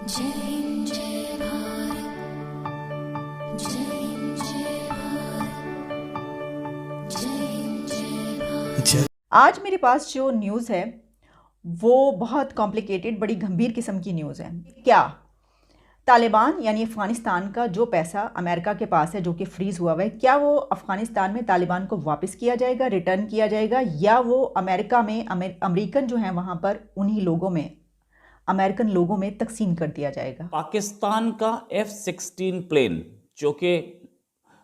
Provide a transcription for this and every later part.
जय हिंद जय भारत। जय हिंद जय भारत। जय हिंद जय भारत। आज मेरे पास जो न्यूज़ है वो बहुत कॉम्प्लिकेटेड, बड़ी गंभीर किस्म की न्यूज़ है। क्या तालिबान यानी अफ़गानिस्तान का जो पैसा अमेरिका के पास है जो कि फ्रीज़ हुआ हुआ है, क्या वो अफ़गानिस्तान में तालिबान को वापस किया जाएगा, रिटर्न किया जाएगा, या वो अमेरिका में अमेरिकन जो हैं वहाँ पर उन्हीं लोगों में, अमेरिकन लोगों में तकसीम कर दिया जाएगा? पाकिस्तान का F-16 प्लेन, जो कि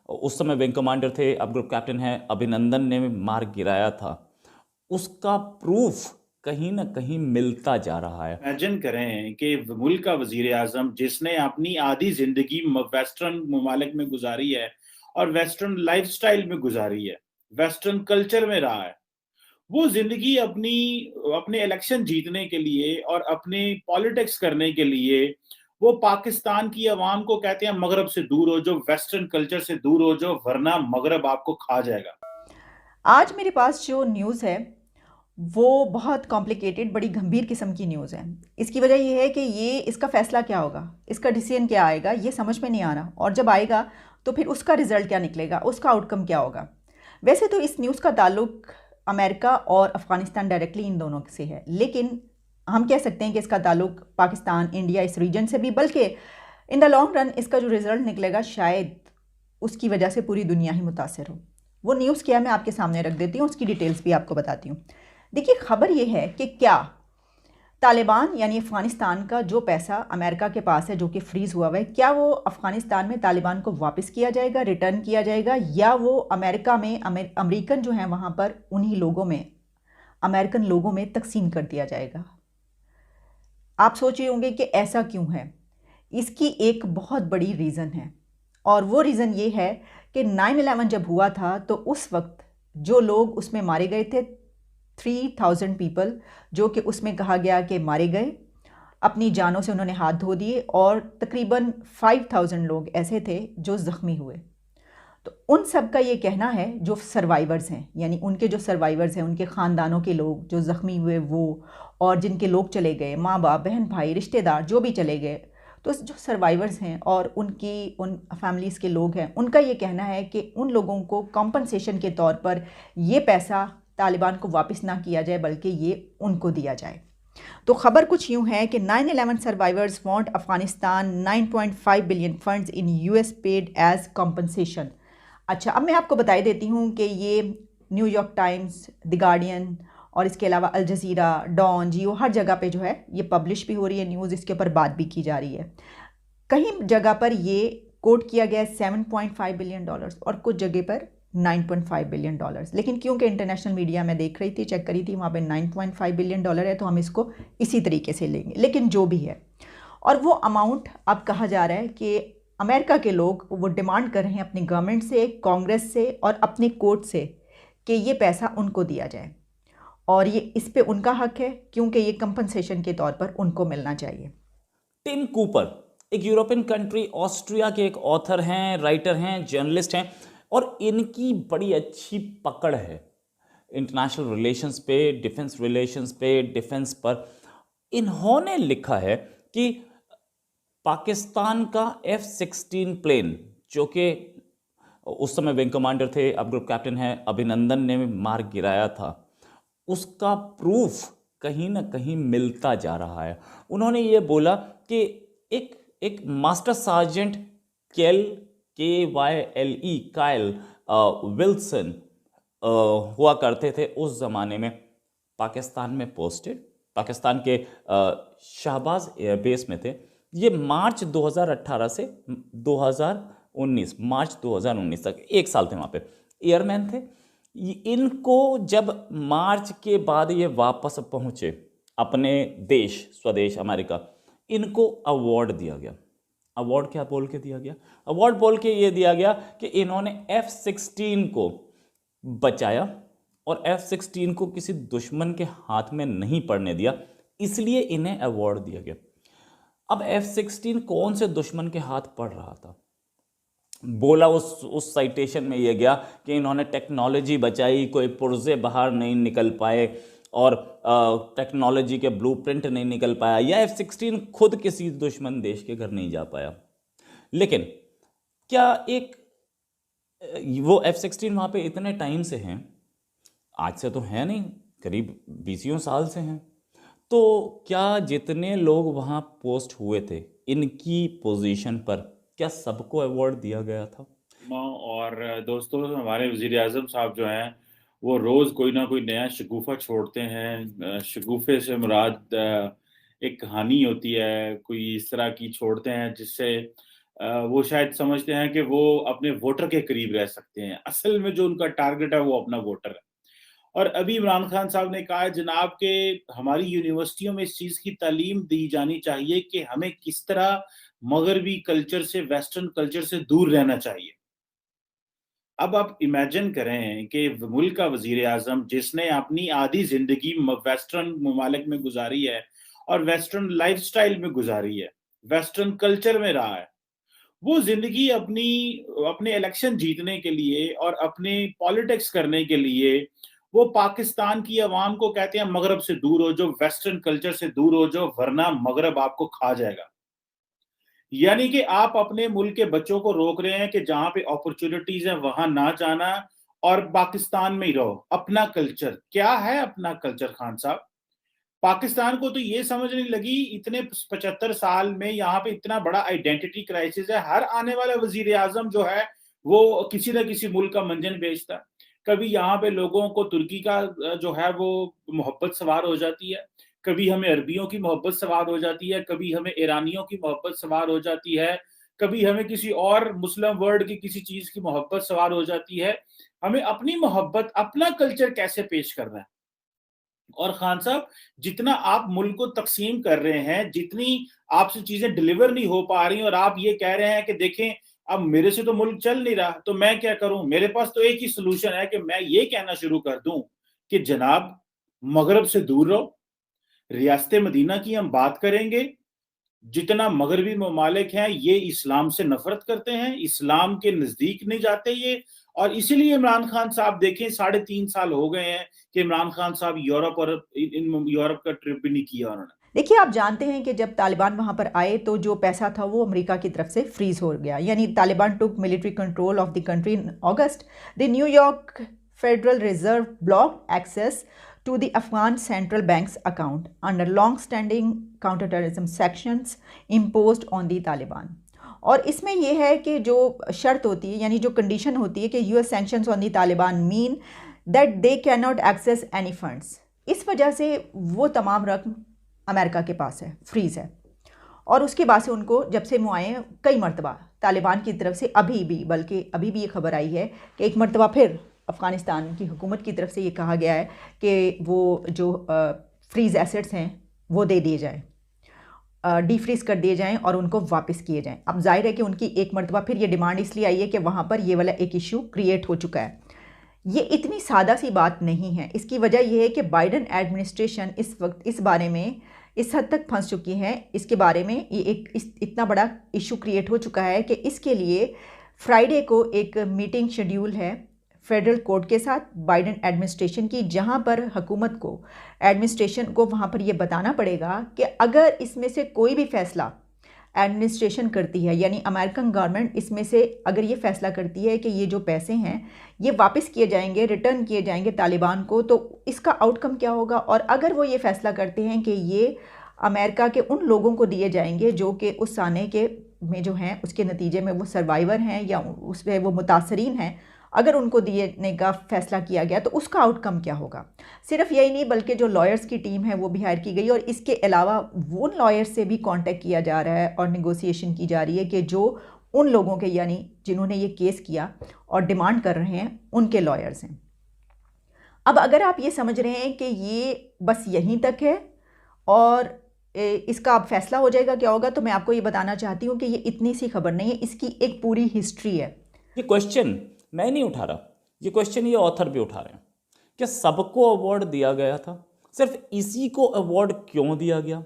उस समय विंग कमांडर थे, अब ग्रुप कैप्टन हैं अभिनंदन ने मार गिराया था, उसका प्रूफ कहीं ना कहीं मिलता जा रहा है। इमेजिन करें कि मुल्क का वजीर आजम जिसने अपनी आधी जिंदगी वेस्टर्न ममालिक में गुजारी है और वेस्टर्न लाइफस्टाइल में गुजारी है, वेस्टर्न कल्चर में रहा है, वो जिंदगी अपने इलेक्शन जीतने के लिए और अपने पॉलिटिक्स करने के लिए वो पाकिस्तान की आवाम को कहते हैं मगरब से दूर हो जाओ, वेस्टर्न कल्चर से दूर हो जाओ, वरना मगरब आपको खा जाएगा। आज मेरे पास जो न्यूज़ है वो बहुत कॉम्प्लिकेटेड, बड़ी गंभीर किस्म की न्यूज़ है। इसकी वजह ये है कि इसका फ़ैसला क्या होगा, इसका डिसीजन क्या आएगा, ये समझ में नहीं आ रहा, और जब आएगा तो फिर उसका रिज़ल्ट क्या निकलेगा, उसका आउटकम क्या होगा। वैसे तो इस न्यूज़ का ताल्लुक अमेरिका और अफ़गानिस्तान डायरेक्टली इन दोनों से है, लेकिन हम कह सकते हैं कि इसका ताल्लुक पाकिस्तान, इंडिया, इस रीजन से भी, बल्कि इन द लॉन्ग रन इसका जो रिज़ल्ट निकलेगा शायद उसकी वजह से पूरी दुनिया ही मुतासर हो। वो न्यूज़ क्या है मैं आपके सामने रख देती हूँ, उसकी डिटेल्स भी आपको बताती हूँ। देखिए, खबर ये है कि क्या तालिबान यानी अफ़गानिस्तान का जो पैसा अमेरिका के पास है जो कि फ्रीज़ हुआ हुआ है, क्या वो अफ़गानिस्तान में तालिबान को वापस किया जाएगा, रिटर्न किया जाएगा, या वो अमेरिका में अमेरिकन जो हैं वहाँ पर उन्हीं लोगों में, अमेरिकन लोगों में तकसीम कर दिया जाएगा। आप सोच रहे होंगे कि ऐसा क्यों है। इसकी एक बहुत बड़ी रीज़न है, और वो रीज़न ये है कि 9/11 जब हुआ था तो उस वक्त जो लोग उसमें मारे गए थे, 3000 पीपल जो कि उसमें कहा गया कि मारे गए, अपनी जानों से उन्होंने हाथ धो दिए, और तकरीबन 5000 लोग ऐसे थे जो ज़ख्मी हुए। तो उन सब का ये कहना है, जो सर्वाइवर्स हैं, यानी उनके जो सर्वाइवर्स हैं, उनके ख़ानदानों के लोग जो ज़ख्मी हुए वो, और जिनके लोग चले गए, माँ बाप, बहन भाई, रिश्तेदार जो भी चले गए, तो जो सर्वाइवर्स हैं और उन फैमिलीज़ के लोग हैं, उनका ये कहना है कि उन लोगों को कॉम्पनसेशन के तौर पर ये पैसा तालिबान को वापस ना किया जाए, बल्कि ये उनको दिया जाए। तो ख़बर कुछ यूँ है कि 9/11 survivors want Afghanistan 9.5 billion funds in US paid as compensation. अच्छा, अब मैं आपको बता देती हूँ कि ये न्यूयॉर्क टाइम्स, द गार्डियन, और इसके अलावा अल जज़ीरा, डॉन, जियो, हर जगह पे जो है ये पब्लिश भी हो रही है न्यूज़, इसके ऊपर बात भी की जा रही है। कहीं जगह पर ये कोट किया गया है $7.5 बिलियन और कुछ जगह पर $9.5 बिलियन। लेकिन क्योंकि इंटरनेशनल मीडिया में देख रही थी, चेक करी थी, वहाँ पे $9.5 बिलियन है, तो हम इसको इसी तरीके से लेंगे। लेकिन जो भी है, और वो अमाउंट अब कहा जा रहा है कि अमेरिका के लोग वो डिमांड कर रहे हैं अपनी गवर्नमेंट से, कांग्रेस से और अपने कोर्ट से कि ये पैसा उनको दिया जाए, और ये इस पे उनका हक है क्योंकि ये कंपनसेशन के तौर पर उनको मिलना चाहिए। टिम कूपर एक यूरोपियन कंट्री ऑस्ट्रिया के एक ऑथर हैं, राइटर हैं, जर्नलिस्ट हैं, और इनकी बड़ी अच्छी पकड़ है इंटरनेशनल रिलेशंस पे, डिफेंस रिलेशंस पे, डिफेंस पर। इन्होंने लिखा है कि पाकिस्तान का F-16 प्लेन, जो कि उस समय विंग कमांडर थे, अब ग्रुप कैप्टन हैं अभिनंदन ने मार गिराया था, उसका प्रूफ कहीं ना कहीं मिलता जा रहा है। उन्होंने ये बोला कि एक मास्टर सार्जेंट केल, KYLE, कायल विल्सन हुआ करते थे उस ज़माने में, पाकिस्तान में पोस्टेड, पाकिस्तान के शाहबाज एयरबेस में थे। ये मार्च 2018 से 2019, मार्च 2019 तक 1 साल थे वहाँ पे, एयरमैन थे। इनको जब मार्च के बाद ये वापस पहुँचे अपने देश, स्वदेश अमेरिका, इनको अवार्ड दिया गया। अवार्ड क्या बोल के दिया गया? अवार्ड बोल के ये दिया गया कि इन्होंने F-16 को बचाया और F-16 को किसी दुश्मन के हाथ में नहीं पड़ने दिया, इसलिए इन्हें अवार्ड दिया गया। अब F-16 कौन से दुश्मन के हाथ पड़ रहा था? बोला उस साइटेशन में ये गया कि इन्होंने टेक्नोलॉजी बचाई, कोई पुर्जे बाहर नहीं निकल पाए, और टेक्नोलॉजी के ब्लूप्रिंट नहीं निकल पाया, या F-16 खुद किसी दुश्मन देश के घर नहीं जा पाया। लेकिन क्या एक वो F-16 वहाँ पे इतने टाइम से हैं, आज से तो है नहीं, करीब 20 साल से हैं, तो क्या जितने लोग वहाँ पोस्ट हुए थे इनकी पोजीशन पर, क्या सबको अवार्ड दिया गया था? और दोस्तों, हमारे वजीर आजम साहब जो हैं वो रोज कोई ना कोई नया शगुफा छोड़ते हैं। शगुफे से मुराद एक कहानी होती है, कोई इस तरह की छोड़ते हैं जिससे वो शायद समझते हैं कि वो अपने वोटर के करीब रह सकते हैं। असल में जो उनका टारगेट है वो अपना वोटर है। और अभी इमरान खान साहब ने कहा है जनाब के हमारी यूनिवर्सिटियों में इस चीज की तालीम दी जानी चाहिए कि हमें किस तरह मगरबी कल्चर से, वेस्टर्न कल्चर से दूर रहना चाहिए। अब आप इमेजिन करें कि मुल्क का वजीर आजम जिसने अपनी आधी जिंदगी वेस्टर्न ममालिक में गुजारी है और वेस्टर्न लाइफस्टाइल में गुजारी है, वेस्टर्न कल्चर में रहा है, वो जिंदगी अपने इलेक्शन जीतने के लिए और अपने पॉलिटिक्स करने के लिए वो पाकिस्तान की आवाम को कहते हैं मगरब से दूर हो जाओ, वेस्टर्न कल्चर से दूर हो जाओ, वरना मगरब आपको खा जाएगा। यानी कि आप अपने मुल्क के बच्चों को रोक रहे हैं कि जहां पे अपॉर्चुनिटीज है वहां ना जाना और पाकिस्तान में ही रहो। अपना कल्चर क्या है? अपना कल्चर खान साहब, पाकिस्तान को तो ये समझ नहीं लगी इतने 75 साल में यहाँ पे इतना बड़ा आइडेंटिटी क्राइसिस है। हर आने वाला वजीर आजम जो है वो किसी ना किसी मुल्क का मंजन बेचता है। कभी यहाँ पे लोगों को तुर्की का जो है वो मोहब्बत सवार हो जाती है, कभी हमें अरबियों की मोहब्बत सवार हो जाती है, कभी हमें ईरानियों की मोहब्बत सवार हो जाती है, कभी हमें किसी और मुस्लिम वर्ल्ड की किसी चीज की मोहब्बत सवार हो जाती है। हमें अपनी मोहब्बत, अपना कल्चर कैसे पेश करना है? और खान साहब, जितना आप मुल्क को तकसीम कर रहे हैं, जितनी आपसे चीजें डिलीवर नहीं हो पा रही और आप ये कह रहे हैं कि देखें अब मेरे से तो मुल्क चल नहीं रहा, तो मैं क्या करूं? मेरे पास तो एक ही सोल्यूशन है कि मैं ये कहना शुरू कर दूं कि जनाब मगरब से दूर रहो। रियासत मदीना की हम बात करेंगे, जितना मगरबी ममालिक हैं ये इस्लाम से नफरत करते हैं, इस्लाम के नजदीक नहीं जाते ये। और इसीलिए इमरान खान साहब देखें 3.5 साल हो गए हैं कि इमरान खान साहब यूरोप और यूरोप का ट्रिप भी नहीं किया उन्होंने। देखिए, आप जानते हैं कि जब तालिबान वहाँ पर आए तो जो पैसा था वो अमेरिका की तरफ से फ्रीज हो गया, यानी Taliban took military control of the country in August. The New York Federal Reserve block access to the Afghan central bank's account under long-standing counterterrorism sanctions imposed on the Taliban। और इसमें यह है कि जो शर्त होती है, यानी जो कंडीशन होती है कि US sanctions on the Taliban mean that they can not access any funds. इस वजह से वो तमाम रकम अमेरिका के पास है, फ्रीज है। और उसके बाद से उनको जब से वो आए कई मरतबा तालिबान की तरफ से बल्कि अभी भी ये खबर आई है कि एक मरतबा फिर अफ़गानिस्तान की हुकूमत की तरफ से ये कहा गया है कि वो जो फ्रीज़ एसेट्स हैं वो दे दिए जाएँ, डीफ्रीज़ कर दिए जाएँ और उनको वापस किए जाएँ। अब जाहिर है कि उनकी एक मरतबा फिर ये डिमांड इसलिए आई है कि वहाँ पर ये वाला एक इशू क्रिएट हो चुका है। ये इतनी सादा सी बात नहीं है। इसकी वजह यह है कि बाइडन एडमिनिस्ट्रेशन इस वक्त इस बारे में इस हद तक फंस चुकी है, इसके बारे में ये इतना बड़ा इशू क्रिएट हो चुका है कि इसके लिए फ्राइडे को एक मीटिंग शेड्यूल है फेडरल कोर्ट के साथ बाइडन एडमिनिस्ट्रेशन की, जहां पर हुकूमत को, एडमिनिस्ट्रेशन को वहां पर यह बताना पड़ेगा कि अगर इसमें से कोई भी फैसला एडमिनिस्ट्रेशन करती है, यानी अमेरिकन गवर्नमेंट इसमें से अगर ये फैसला करती है कि ये जो पैसे हैं ये वापस किए जाएंगे, रिटर्न किए जाएंगे तालिबान को, तो इसका आउटकम क्या होगा। और अगर वो ये फैसला करते हैं कि ये अमेरिका के उन लोगों को दिए जाएंगे जो कि उस साने के में जो हैं उसके नतीजे में वो सर्वाइवर हैं या उस पर वो मुतासरीन हैं, अगर उनको देने का फैसला किया गया तो उसका आउटकम क्या होगा। सिर्फ यही नहीं बल्कि जो लॉयर्स की टीम है वो भी हायर की गई और इसके अलावा वो लॉयर्स से भी कांटेक्ट किया जा रहा है और नेगोशिएशन की जा रही है कि जो उन लोगों के, यानी जिन्होंने ये केस किया और डिमांड कर रहे हैं, उनके लॉयर्स हैं। अब अगर आप ये समझ रहे हैं कि ये बस यहीं तक है और इसका अब फैसला हो जाएगा क्या होगा, तो मैं आपको ये बताना चाहती हूँ कि ये इतनी सी खबर नहीं है, इसकी एक पूरी हिस्ट्री है। ये क्वेश्चन मैं नहीं उठा रहा, ये क्वेश्चन ये ऑथर भी उठा रहे हैं। क्या सबको अवार्ड दिया गया था? सिर्फ इसी को अवार्ड क्यों दिया गया?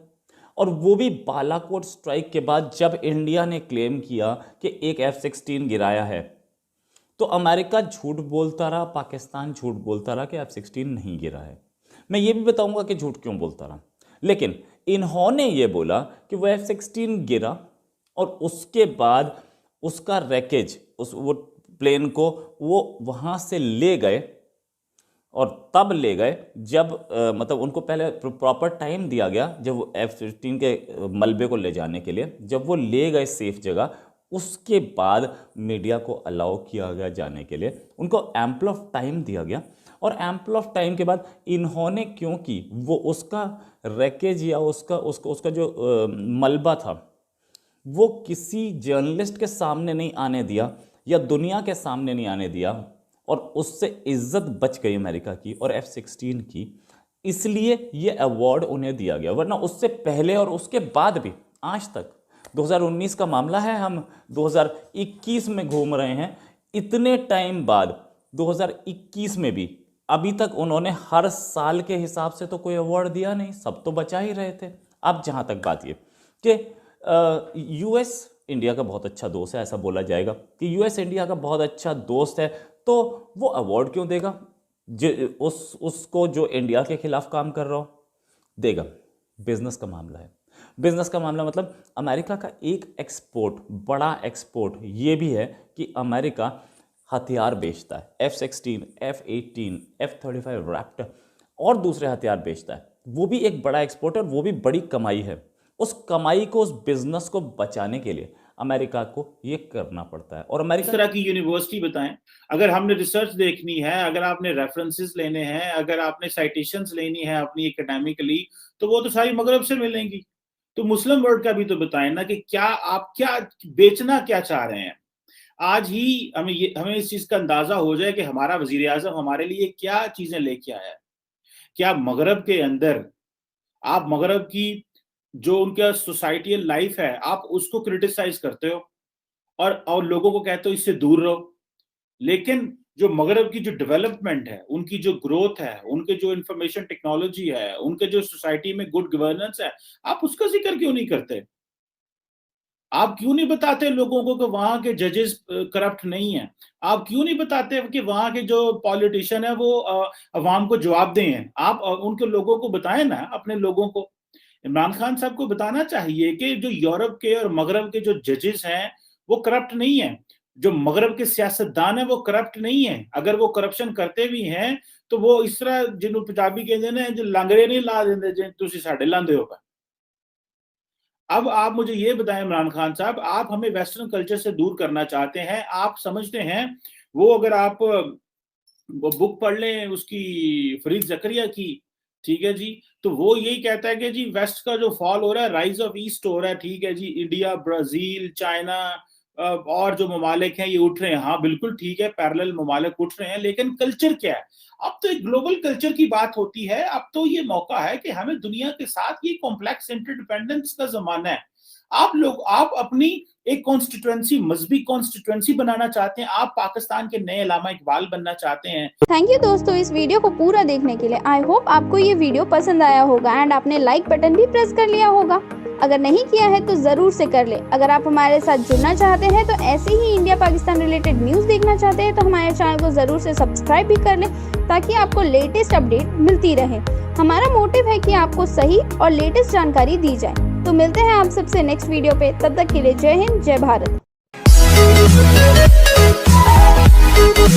और वो भी बालाकोट स्ट्राइक के बाद, जब इंडिया ने क्लेम किया कि एक F-16 गिराया है, तो अमेरिका झूठ बोलता रहा, पाकिस्तान झूठ बोलता रहा कि F-16 नहीं गिरा है। मैं ये भी बताऊंगा कि झूठ क्यों बोलता रहा, लेकिन इन्होंने ये बोला कि वो F-16 गिरा और उसके बाद उसका रैकेज, वो प्लेन को वो वहाँ से ले गए, और तब ले गए जब मतलब उनको पहले प्रॉपर टाइम दिया गया जब वो F-15 के मलबे को ले जाने के लिए, जब वो ले गए सेफ जगह, उसके बाद मीडिया को अलाउ किया गया जाने के लिए, उनको एम्पल ऑफ टाइम दिया गया। और एम्पल ऑफ टाइम के बाद इन्होंने क्योंकि वो उसका रैकेज या उसका जो मलबा था वो किसी जर्नलिस्ट के सामने नहीं आने दिया या दुनिया के सामने नहीं आने दिया, और उससे इज्जत बच गई अमेरिका की और F-16 की, इसलिए ये अवार्ड उन्हें दिया गया। वरना उससे पहले और उसके बाद भी आज तक 2019 का मामला है, हम 2021 में घूम रहे हैं, इतने टाइम बाद 2021 में भी अभी तक उन्होंने हर साल के हिसाब से तो कोई अवार्ड दिया नहीं, सब तो बचा ही रहे थे। अब जहाँ तक बात ये कि यूएस इंडिया का बहुत अच्छा दोस्त है, ऐसा बोला जाएगा कि यूएस इंडिया का बहुत अच्छा दोस्त है, तो वो अवार्ड क्यों देगा उसको जो इंडिया के खिलाफ काम कर रहा हो? देगा। बिजनेस का मामला है। बिजनेस का मामला मतलब अमेरिका का एक एक्सपोर्ट, बड़ा एक्सपोर्ट ये भी है कि अमेरिका हथियार बेचता है, F-16, F-18, F-35 रैप्टर और दूसरे हथियार बेचता है, वो भी एक बड़ा एक्सपोर्ट है, वो भी बड़ी कमाई है। उस कमाई को, उस बिजनेस को बचाने के लिए अमेरिका को ये करना पड़ता है। और अमेरिका इस तरह की यूनिवर्सिटी बताएं, अगर हमने रिसर्च देखनी है, अगर आपने रेफरेंसेस लेने हैं, अगर आपने साइटेशंस लेनी है अपनी एकेडमिकली, तो वो तो सारी मगरब से मिलेंगी। तो मुस्लिम वर्ल्ड का भी तो बताएं ना कि क्या आप क्या बेचना क्या चाह रहे हैं। आज ही हमें इस चीज का अंदाजा हो जाए कि हमारा वजीर आजम हमारे लिए क्या चीजें लेके आया है। क्या मगरब के अंदर आप मगरब की जो उनका सोसाइटियल लाइफ है आप उसको क्रिटिसाइज करते हो और लोगों को कहते हो इससे दूर रहो, लेकिन जो मगरब की जो डेवलपमेंट है, उनकी जो ग्रोथ है, उनके जो इंफॉर्मेशन टेक्नोलॉजी है, उनके जो सोसाइटी में गुड गवर्नेंस है, आप उसका जिक्र क्यों नहीं करते? आप क्यों नहीं बताते लोगों को कि वहां के जजेस करप्ट नहीं है? आप क्यों नहीं बताते कि वहां के जो पॉलिटिशियन है वो अवाम को जवाबदेह हैं? आप उनके लोगों को बताएं ना, अपने लोगों को। इमरान खान साहब को बताना चाहिए कि जो यूरोप के और मगरब के जो जजेस हैं वो करप्ट नहीं है, जो मगरब के सियासतदान है वो करप्ट नहीं है। अगर वो करप्शन करते भी हैं तो वो इस तरह जिन्हों पंजाबी कहते हैं जो लांगड़े नहीं ला देंगे जिन तुसी साडे लांदे हो। अब आप मुझे ये बताएं इमरान खान साहब, आप हमें वेस्टर्न कल्चर से दूर करना चाहते हैं। आप समझते हैं वो अगर आप वो बुक पढ़ लें उसकी फरीद जकरिया की, ठीक है जी, तो वो यही कहता है कि जी वेस्ट का जो फॉल हो रहा है, राइज ऑफ ईस्ट हो रहा है, ठीक है जी, इंडिया, ब्राजील, चाइना और जो ममालिक हैं ये उठ रहे हैं। हाँ बिल्कुल ठीक है, पैरेलल ममालिक उठ रहे हैं, लेकिन कल्चर क्या है? अब तो एक ग्लोबल कल्चर की बात होती है। अब तो ये मौका है कि हमें दुनिया के साथ, ये कॉम्प्लेक्स इंटरडिपेंडेंस का जमाना है। आप अपनी एक कॉन्स्टिट्यूएंसी, मजहबी कॉन्स्टिट्यूएंसी बनाना चाहते हैं, आप पाकिस्तान के नए अल्लामा इकबाल बनना चाहते हैं। थैंक यू दोस्तों इस वीडियो को पूरा देखने के लिए। आई होप आपको ये वीडियो पसंद आया होगा एंड आपने लाइक बटन भी प्रेस कर लिया होगा। अगर नहीं किया है तो जरूर से कर ले। अगर आप हमारे साथ जुड़ना चाहते हैं तो ऐसे ही इंडिया पाकिस्तान रिलेटेड न्यूज देखना चाहते हैं तो हमारे चैनल को जरूर से सब्सक्राइब भी कर ले, ताकि आपको लेटेस्ट अपडेट मिलती रहे। हमारा मोटिव है कि आपको सही और लेटेस्ट जानकारी दी जाए। तो मिलते हैं आप सबसे नेक्स्ट वीडियो पे, तब तक के लिए जय हिंद, जय भारत।